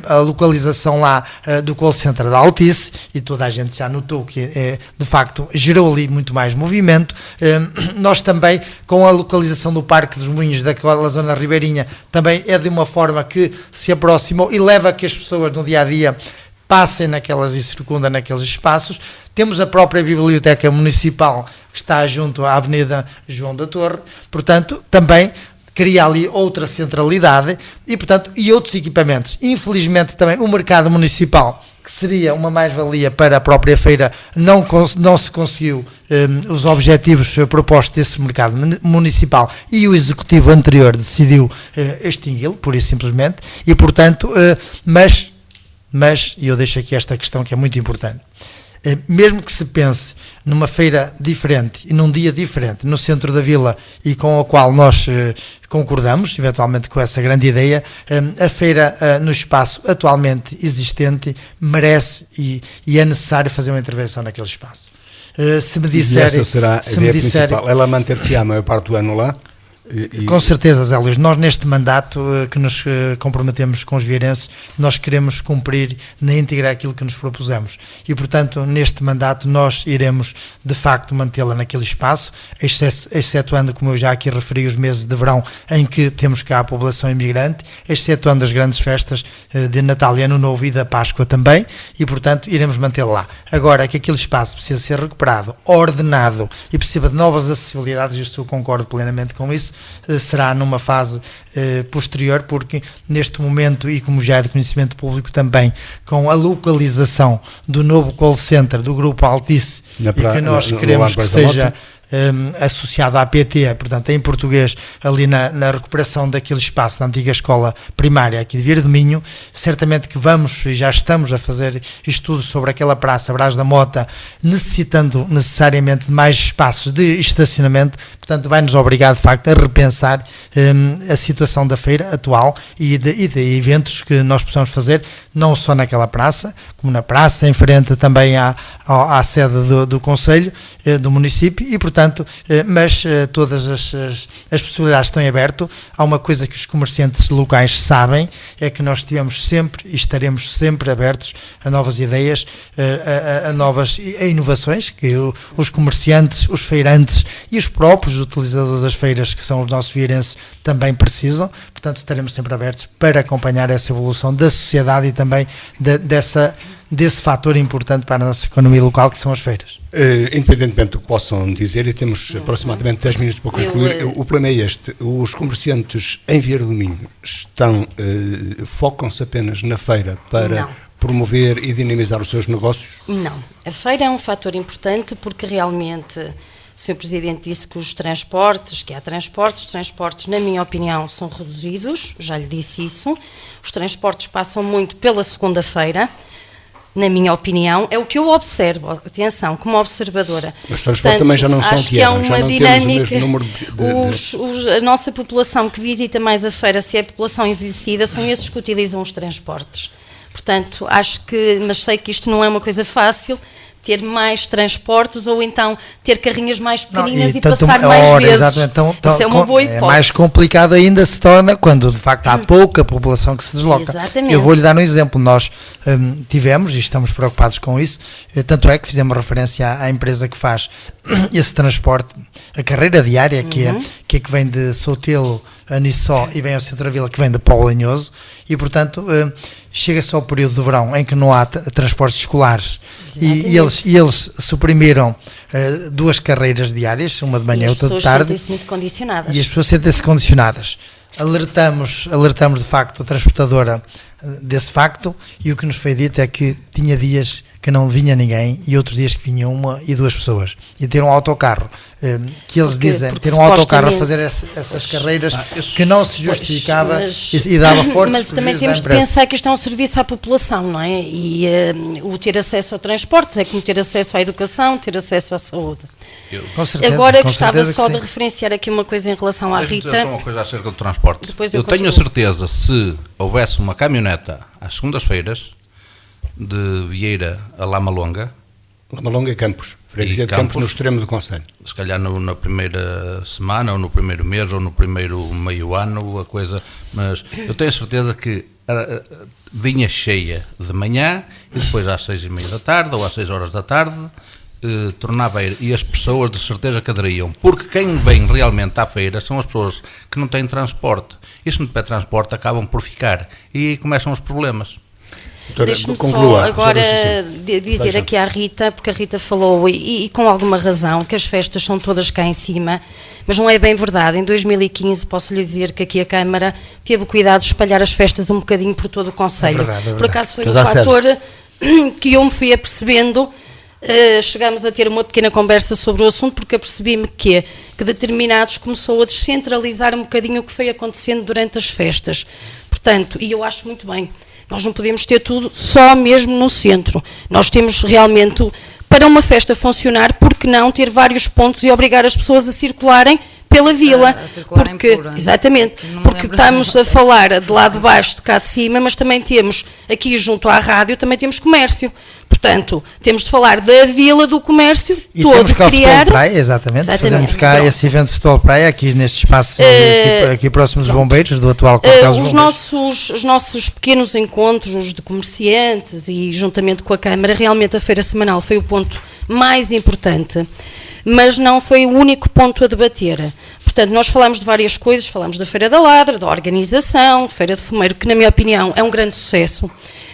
a localização lá do call center da Altice, e toda a gente já notou que de facto gerou ali muito mais movimento. Nós também com a localização do Parque dos Moinhos daquela zona ribeirinha também é de uma forma que se aproximou e leva a que as pessoas no dia a dia passem naquelas e circundam naqueles espaços. Temos a própria Biblioteca Municipal que está junto à Avenida João da Torre, portanto também cria ali outra centralidade e, portanto, e outros equipamentos. Infelizmente também o mercado municipal, que seria uma mais-valia para a própria feira, não se conseguiu os objetivos propostos desse mercado municipal e o executivo anterior decidiu extingui-lo, pura e simplesmente, e, portanto, mas eu deixo aqui esta questão que é muito importante. Mesmo que se pense numa feira diferente e num dia diferente no centro da vila e com a qual nós concordamos, eventualmente com essa grande ideia, a feira no espaço atualmente existente merece e é necessário fazer uma intervenção naquele espaço. Se me disser, e essa será a ideia principal, ela manter-se-á a maior parte do ano lá? Com certeza, Zé Luís, nós neste mandato que nos comprometemos com os vieirenses, nós queremos cumprir na íntegra aquilo que nos propusemos e, portanto, neste mandato nós iremos de facto mantê-la naquele espaço, excetuando, como eu já aqui referi, os meses de verão em que temos cá a população imigrante, excetuando as grandes festas de Natal e Ano Novo e da Páscoa também, e, portanto, iremos mantê-la lá. Agora, que aquele espaço precisa ser recuperado, ordenado e precisa de novas acessibilidades, eu concordo plenamente com isso, será numa fase posterior, porque neste momento, e como já é de conhecimento público também, com a localização do novo call center do Grupo Altice, e que nós queremos que seja associado à PT, portanto em português, ali na recuperação daquele espaço da antiga escola primária aqui de Vieira do Minho. Certamente que vamos e já estamos a fazer estudos sobre aquela praça Brás da Mota, necessitando necessariamente de mais espaços de estacionamento, portanto vai-nos obrigar de facto a repensar a situação da feira atual e de eventos que nós possamos fazer, não só naquela praça, como na praça em frente também à sede do Conselho, do município, e portanto, mas todas as possibilidades estão em aberto. Há uma coisa que os comerciantes locais sabem, é que nós estivemos sempre e estaremos sempre abertos a novas ideias, a novas inovações, que os comerciantes, os feirantes e os próprios utilizadores das feiras, que são os nossos vieirenses, também precisam. Portanto, estaremos sempre abertos para acompanhar essa evolução da sociedade e também desse fator importante para a nossa economia local, que são as feiras. Independentemente do que possam dizer, e temos aproximadamente 10 minutos para concluir, o problema é este: os comerciantes em Vieira do Minho focam-se apenas na feira para promover e dinamizar os seus negócios? Não, a feira é um fator importante porque realmente o Sr. Presidente disse que os transportes, os transportes, na minha opinião, são reduzidos, já lhe disse isso. Os transportes passam muito pela segunda-feira, na minha opinião, é o que eu observo, atenção, como observadora. Os transportes também já não são que é uma dinâmica. A nossa população que visita mais a feira, se é a população envelhecida, são esses que utilizam os transportes. Portanto, mas sei que isto não é uma coisa fácil, ter mais transportes ou então ter carrinhas mais pequeninas e passar mais vezes. Exatamente. Isso é uma boa hipótese. É mais complicado ainda se torna quando de facto há pouca população que se desloca. Exatamente. Eu vou-lhe dar um exemplo. Nós tivemos, e estamos preocupados com isso, tanto é que fizemos referência à empresa que faz esse transporte, a carreira diária, que vem de Sotelo a Nissó e vem ao Centro Vila, que vem de Paulo Lanhoso, e portanto chega-se ao período de verão em que não há transportes escolares e eles suprimiram 2 carreiras diárias, uma de manhã e outra de tarde, sentem-se muito condicionadas. E as pessoas sentem-se condicionadas. Alertamos de facto a transportadora desse facto, e o que nos foi dito é que tinha dias que não vinha ninguém e outros dias que vinham 1 e 2 pessoas, e ter um autocarro, que eles dizem, ter um autocarro a fazer essas carreiras que não se justificava e dava fortes. Mas também temos de pensar que isto é um serviço à população, não é? E o ter acesso a transportes é como ter acesso à educação, ter acesso à saúde. Com certeza, agora gostava só de referenciar aqui uma coisa em relação à Rita. Só uma coisa acerca do transporte. Eu tenho a certeza, se houvesse uma caminhoneta às segundas-feiras de Vieira a Lama Longa e Campos, freguesia de Campos, no extremo do concelho, se calhar na primeira semana, ou no primeiro mês, ou no primeiro meio ano, a coisa, mas eu tenho a certeza que vinha cheia de manhã e depois às 6:30 da tarde ou às 6 horas da tarde tornava a ir, e as pessoas de certeza que aderiam, porque quem vem realmente à feira são as pessoas que não têm transporte, e se não tiver transporte acabam por ficar, e aí começam os problemas. Deixe-me só agora dizer aqui à Rita, porque a Rita falou, e com alguma razão, que as festas são todas cá em cima, mas não é bem verdade. Em 2015 posso lhe dizer que aqui a Câmara teve o cuidado de espalhar as festas um bocadinho por todo o concelho. É verdade. Por acaso foi um fator que eu me fui apercebendo. Chegámos a ter uma pequena conversa sobre o assunto, porque apercebi-me que determinados começou a descentralizar um bocadinho o que foi acontecendo durante as festas. Portanto, e eu acho muito bem, nós não podemos ter tudo só mesmo no centro. Nós temos realmente, para uma festa funcionar, por que não ter vários pontos e obrigar as pessoas a circularem pela vila, porque, exatamente, porque estamos a falar de lá de baixo, de cá de cima, mas também temos, aqui junto à rádio, também temos comércio. Portanto, temos de falar da vila, do comércio, e todo, temos cá criar... o Futebol Praia, exatamente. Fazemos cá esse evento de Futebol Praia, aqui neste espaço, aqui próximo dos bombeiros, do atual quartel dos bombeiros. Os nossos pequenos encontros de comerciantes e juntamente com a Câmara, realmente a feira semanal foi o ponto mais importante, mas não foi o único ponto a debater. Portanto, nós falamos de várias coisas, falamos da Feira da Ladra, da organização, Feira de Fumeiro, que na minha opinião é um grande sucesso.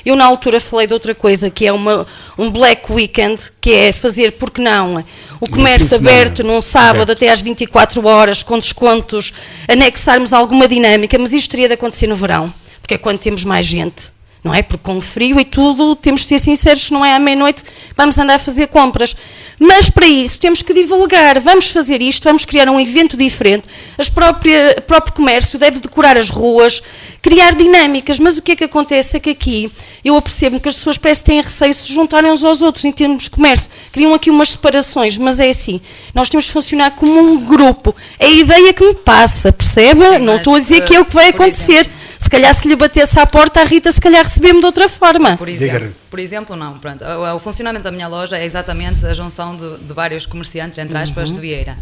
Eu na altura falei de outra coisa, que é um Black Weekend, que é fazer, porque não, o comércio aberto num sábado até às 24 horas, com descontos, anexarmos alguma dinâmica, mas isto teria de acontecer no verão, porque é quando temos mais gente. Não é? Porque com o frio e tudo, temos de ser sinceros que não é à meia-noite, vamos andar a fazer compras. Mas para isso temos que divulgar, vamos fazer isto, vamos criar um evento diferente, o próprio comércio deve decorar as ruas, criar dinâmicas, mas o que é que acontece é que aqui eu apercebo que as pessoas parece que têm receio de se juntarem uns aos outros em termos de comércio, criam aqui umas separações, mas é assim, nós temos de funcionar como um grupo, é a ideia que me passa, percebe? Sim, não estou a dizer que é o que vai acontecer. Se calhar se lhe batesse à porta, a Rita se calhar recebia-me de outra forma. Por exemplo, não, pronto. O funcionamento da minha loja é exatamente a junção de vários comerciantes, entre aspas, de Vieira.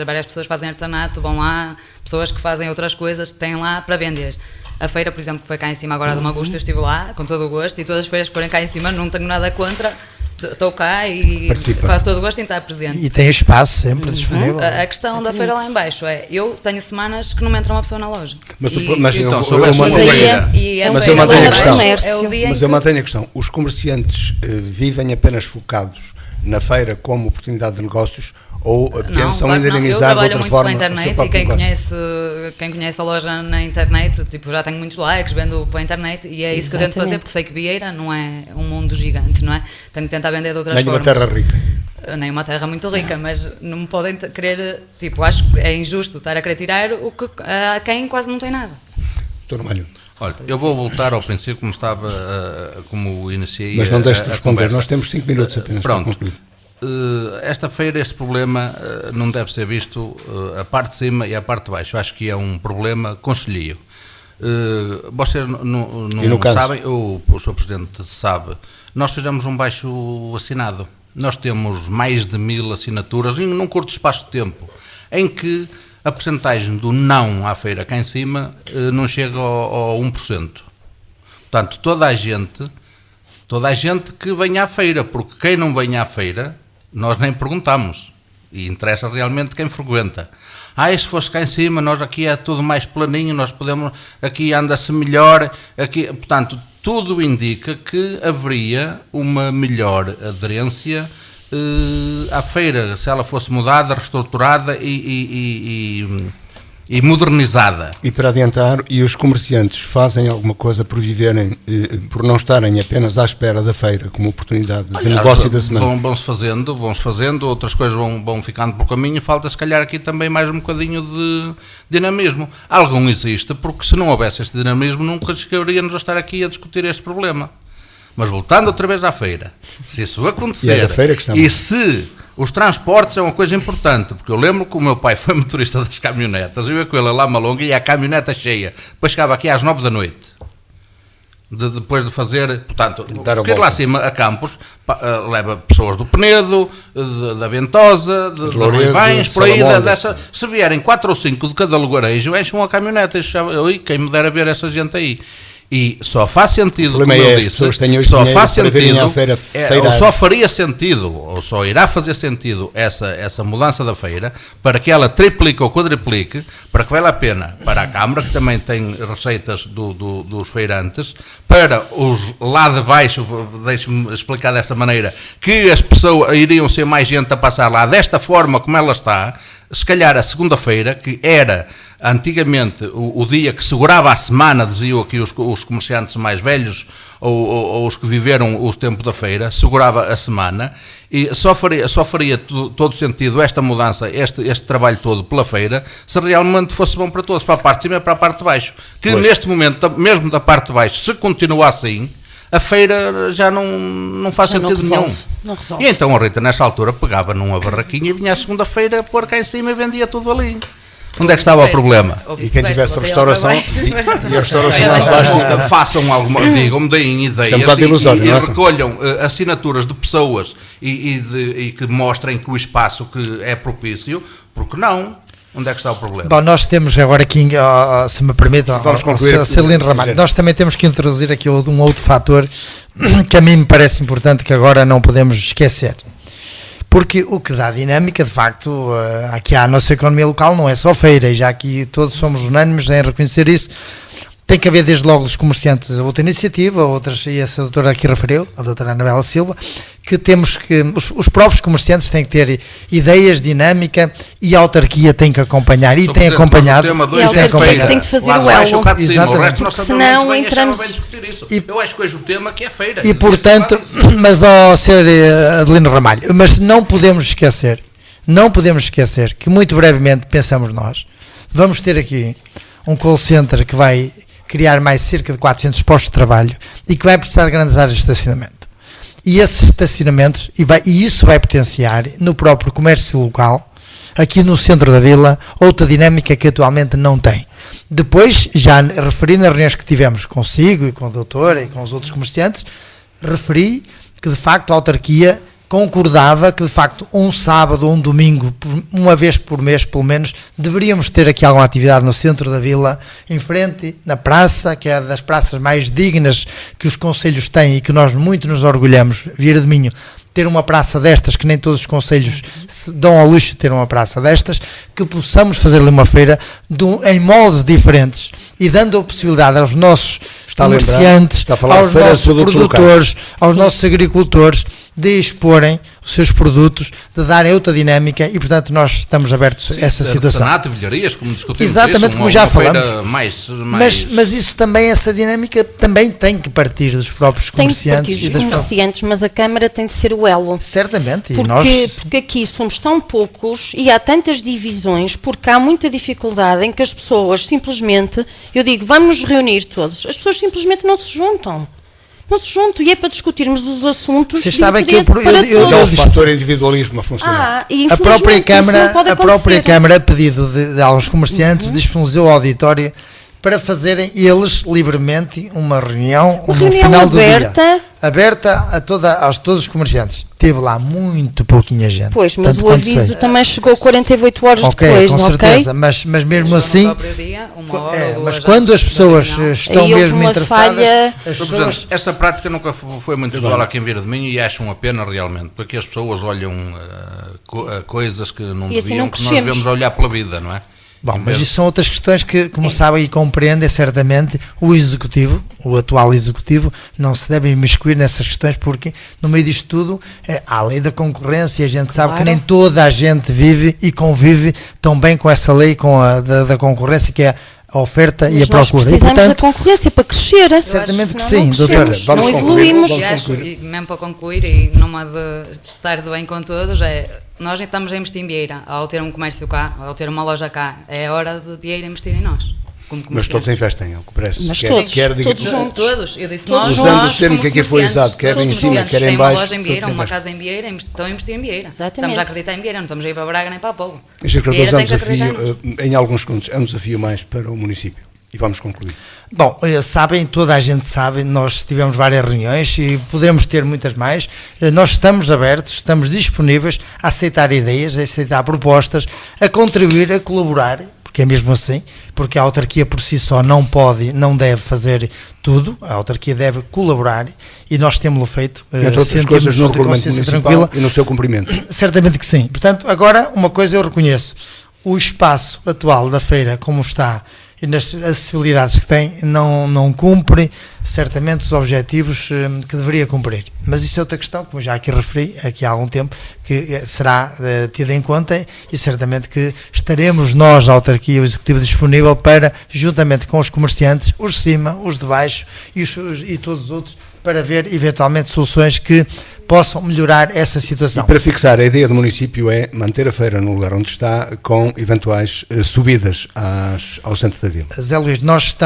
Várias pessoas fazem artesanato, vão lá, pessoas que fazem outras coisas, têm lá para vender. A feira, por exemplo, que foi cá em cima agora de Magusto, eu estive lá, com todo o gosto, e todas as feiras que forem cá em cima, não tenho nada contra. Estou cá e faço todo o gosto em estar presente. E tem espaço sempre disponível. A questão da feira lá em baixo é, eu tenho semanas que não me entra uma pessoa na loja. Mas então, eu sobre a sua mantenho- feira. Mas eu mantenho a questão. É o dia em Mas que eu mantenho a questão. Os comerciantes vivem apenas focados na feira como oportunidade de negócios ou pensam em dinamizar de outra forma Eu trabalho muito pela internet e quem conhece a loja na internet, tipo, já tenho muitos likes, vendo pela internet e é isso que eu tento fazer, porque sei que Vieira não é um mundo gigante, não é? Tenho que tentar vender de outras Nem formas. uma terra rica. Nem uma terra muito rica, mas não me podem querer, tipo, acho que é injusto estar a querer tirar o que a quem quase não tem nada. Doutor Ramalho. Olha, eu vou voltar ao princípio como estava, como iniciei. Mas não deixe de a responder, conversa. nós temos 5 minutos apenas para Pronto. concluir. Esta feira, este problema não deve ser visto a parte de cima e a parte de baixo. Eu acho que é um problema conselheiro. Vocês não sabem, o Sr. Presidente sabe, nós fizemos um baixo assinado. Nós temos mais de 1000 assinaturas num curto espaço de tempo, em que a percentagem do não à feira cá em cima não chega ao 1%. Portanto, toda a gente que venha à feira, porque quem não vem à feira, nós nem perguntamos, e interessa realmente quem frequenta. E se fosse cá em cima, nós aqui é tudo mais planinho, nós podemos, aqui anda-se melhor, aqui, portanto, tudo indica que haveria uma melhor aderência à feira, se ela fosse mudada, reestruturada e modernizada. E para adiantar, e os comerciantes fazem alguma coisa por viverem, por não estarem apenas à espera da feira como oportunidade de negócio da semana? Vão-se fazendo, outras coisas vão ficando por caminho, falta se calhar aqui também mais um bocadinho de dinamismo. Algum existe, porque se não houvesse este dinamismo nunca chegaríamos a estar aqui a discutir este problema. Mas voltando outra vez à feira, se isso acontecer, E é da feira que estamos. e se os transportes é uma coisa importante, porque eu lembro que o meu pai foi motorista das caminhonetas, eu ia com ele lá uma longa e a caminhoneta cheia, depois chegava aqui às 9 da noite, depois de fazer, portanto, porque lá acima a Campos leva pessoas do Penedo, da Ventosa, de Lourivães, por aí, se vierem 4 ou 5 de cada lugarejo, enchem uma caminhoneta, quem me dera ver essa gente aí. E só faz sentido, como eu disse, só faria sentido, ou só irá fazer sentido essa mudança da feira, para que ela triplique ou quadriplique, para que vale a pena para a Câmara, que também tem receitas dos feirantes, para os lá de baixo, deixe-me explicar dessa maneira, que as pessoas iriam ser mais gente a passar lá, desta forma como ela está. Se calhar a segunda-feira, que era antigamente o dia que segurava a semana, diziam aqui os comerciantes mais velhos ou os que viveram o tempo da feira, segurava a semana, e só faria todo sentido esta mudança, este trabalho todo pela feira, se realmente fosse bom para todos, para a parte de cima e para a parte de baixo. Que neste momento, mesmo da parte de baixo, se continuar assim, a feira já não faz sentido nenhum. Não resolve. E então a Rita, nessa altura, pegava numa barraquinha e vinha à segunda-feira pôr cá em cima e vendia tudo ali. Onde é que estava o problema? E quem tivesse restauração e a restauração lá abaixo, façam alguma, digam-me, deem ideias e recolham assinaturas de pessoas e que mostrem que o espaço que é propício, porque não? Onde é que está o problema? Bom, nós temos agora aqui, se me permite, Celino Ramalho, nós também temos que introduzir aqui um outro fator que a mim me parece importante, que agora não podemos esquecer. Porque o que dá dinâmica, de facto, aqui à nossa economia local não é só feira, e já aqui todos somos unânimes em reconhecer isso. Tem que haver desde logo dos comerciantes outra iniciativa, outras, e essa doutora aqui referiu, a doutora Anabela Silva, que temos que, os próprios comerciantes têm que ter ideias, dinâmica, e a autarquia tem que acompanhar, e tem acompanhado. E a autarquia tem de fazer o elo. Senão entramos... Eu acho que hoje o tema que é feira. E portanto, mas ao ser Adelino Ramalho, mas não podemos esquecer que muito brevemente, pensamos nós, vamos ter aqui um call center que vai criar mais cerca de 400 postos de trabalho e que vai precisar de grandes áreas de estacionamento. E esses estacionamentos, e isso vai potenciar no próprio comércio local, aqui no centro da vila, outra dinâmica que atualmente não tem. Depois, já referi nas reuniões que tivemos consigo e com a doutora e com os outros comerciantes, referi que de facto a autarquia concordava que de facto um sábado ou um domingo, uma vez por mês pelo menos, deveríamos ter aqui alguma atividade no centro da vila, em frente, na praça, que é das praças mais dignas que os concelhos têm e que nós muito nos orgulhamos, Vieira do Minho, ter uma praça destas, que nem todos os concelhos se dão ao luxo de ter uma praça destas, que possamos fazer-lhe uma feira em moldes diferentes e dando a possibilidade aos nossos comerciantes, aos nossos produtores, aos nossos agricultores, de exporem os seus produtos, de darem outra dinâmica e, portanto, nós estamos abertos a essa situação. Vilharias, como discutimos exatamente isso, como já falamos. Mas isso também, essa dinâmica também tem que partir dos próprios comerciantes. Tem que partir dos comerciantes, mas a Câmara tem de ser o elo. Certamente. Porque aqui somos tão poucos e há tantas divisões, porque há muita dificuldade em que as pessoas simplesmente, eu digo, vamos nos reunir todos, as pessoas simplesmente não se juntam. E é para discutirmos os assuntos. Vocês sabem que é o fator individualismo a funcionar. A própria Câmara, a pedido de alguns comerciantes, disponibilizou ao auditório para fazerem eles livremente uma reunião no final do dia. Aberta a todos os comerciantes. Teve lá muito pouquinha gente. Pois, mas o aviso também chegou 48 horas depois, com certeza, mas mesmo assim, mas quando as pessoas estão mesmo interessadas, esta prática nunca foi muito usual aqui em Vieira do Minho e acho uma pena realmente, porque as pessoas olham coisas que não deviam, que nós devemos olhar pela vida, não é? Bom, mas isso são outras questões que, como sabem e compreendem certamente, o atual Executivo, não se deve imiscuir nessas questões, porque no meio disto tudo há a lei da concorrência e a gente sabe que nem toda a gente vive e convive tão bem com essa lei da concorrência, que é a oferta e a procura. Nós precisamos da concorrência para crescer. Certamente que sim, doutora. Não evoluímos. E mesmo para concluir, e numa de estar de bem com todos, nós estamos a investir em Vieira. Ao ter um comércio cá, ao ter uma loja cá, é hora de Vieira investir em nós. Mas todos investem, é o que parece. Mas todos juntos. Todos. Eu disse nós, usando o termo que aqui foi usado, quer em cima, quer em baixo. Uma loja em Vieira, uma casa em Vieira, estão a investir em Vieira. Exatamente. Estamos a acreditar em Vieira, não estamos a ir para Braga nem para a Póvoa. Em alguns contos, é um desafio mais para o município. E vamos concluir. Bom, sabem, toda a gente sabe, nós tivemos várias reuniões e poderemos ter muitas mais. Nós estamos abertos, estamos disponíveis a aceitar ideias, a aceitar propostas, a contribuir, a colaborar, porque é mesmo assim, porque a autarquia por si só não pode, não deve fazer tudo, a autarquia deve colaborar e nós temos-lo feito. Entre outras coisas no regulamento municipal e no seu cumprimento. Certamente que sim. Portanto, agora uma coisa eu reconheço, o espaço atual da feira como está e nas acessibilidades que tem, não cumpre certamente os objetivos que deveria cumprir. Mas isso é outra questão, como já aqui referi, aqui há algum tempo, que será tida em conta e certamente que estaremos nós, a autarquia, o Executivo, disponível para, juntamente com os comerciantes, os de cima, os de baixo e todos os outros, para ver eventualmente soluções que possam melhorar essa situação. E para fixar, a ideia do município é manter a feira no lugar onde está, com eventuais subidas ao centro da vila. Zé Luís, nós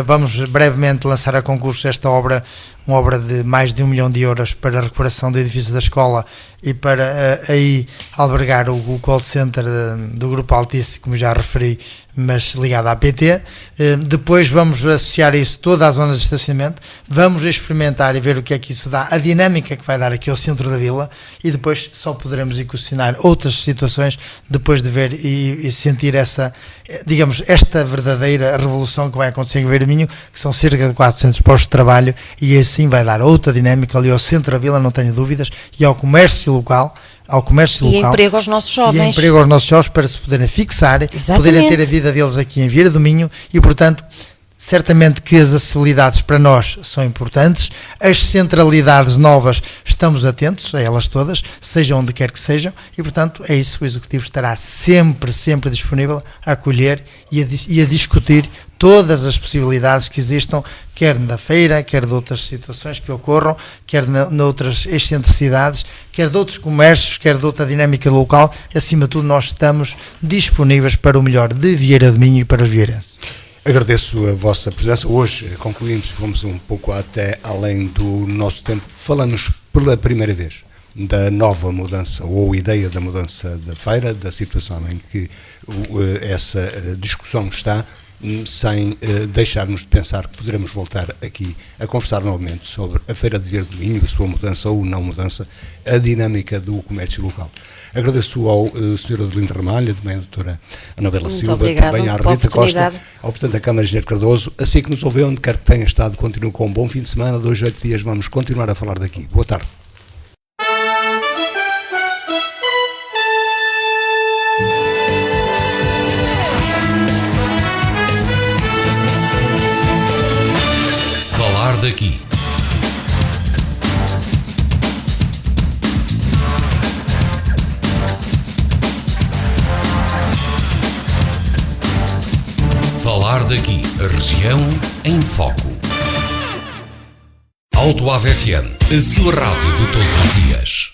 vamos brevemente lançar a concurso esta obra, uma obra de mais de 1 milhão de euros para a recuperação do edifício da escola e para aí albergar o call center do Grupo Altice, como já referi, mas ligado à PT. Depois vamos associar isso toda a zona de estacionamento, vamos experimentar e ver o que é que isso dá, a dinâmica que vai dar aqui ao centro da vila, e depois só poderemos equacionar outras situações depois de ver e sentir essa, digamos, esta verdadeira revolução que vai acontecer em Vieira do Minho, que são cerca de 400 postos de trabalho, e assim vai dar outra dinâmica ali ao centro da vila, não tenho dúvidas, e ao comércio local, e emprego aos nossos jovens. E emprego aos nossos jovens para se poderem fixar, Exatamente. poderem ter a vida deles aqui em Vieira do Minho e, portanto, Certamente que as acessibilidades para nós são importantes, as centralidades novas estamos atentos a elas todas, sejam onde quer que sejam, e portanto é isso, o Executivo estará sempre disponível a acolher e a discutir todas as possibilidades que existam, quer da feira, quer de outras situações que ocorram, quer noutras excentricidades, quer de outros comércios, quer de outra dinâmica local. Acima de tudo, nós estamos disponíveis para o melhor de Vieira do Minho e para os vieirenses. Agradeço a vossa presença. Hoje concluímos, fomos um pouco até além do nosso tempo. Falamos pela primeira vez da nova mudança ou ideia da mudança da feira, da situação em que essa discussão está, sem deixarmos de pensar que poderemos voltar aqui a conversar novamente sobre a Feira de Vieira do Minho, a sua mudança ou não mudança, a dinâmica do comércio local. Agradeço ao Sr. Adelino Ramalho, também à doutora Anabela Silva, obrigada, também à Rita Costa, ao Presidente da Câmara, Engenheiro Cardoso, assim que nos ouve, onde quer que tenha estado, continue com um bom fim de semana, 2 a 8 dias vamos continuar a falar daqui. Boa tarde. Falar daqui. Falar daqui. A região em foco. Alto Ave FM, a sua rádio de todos os dias.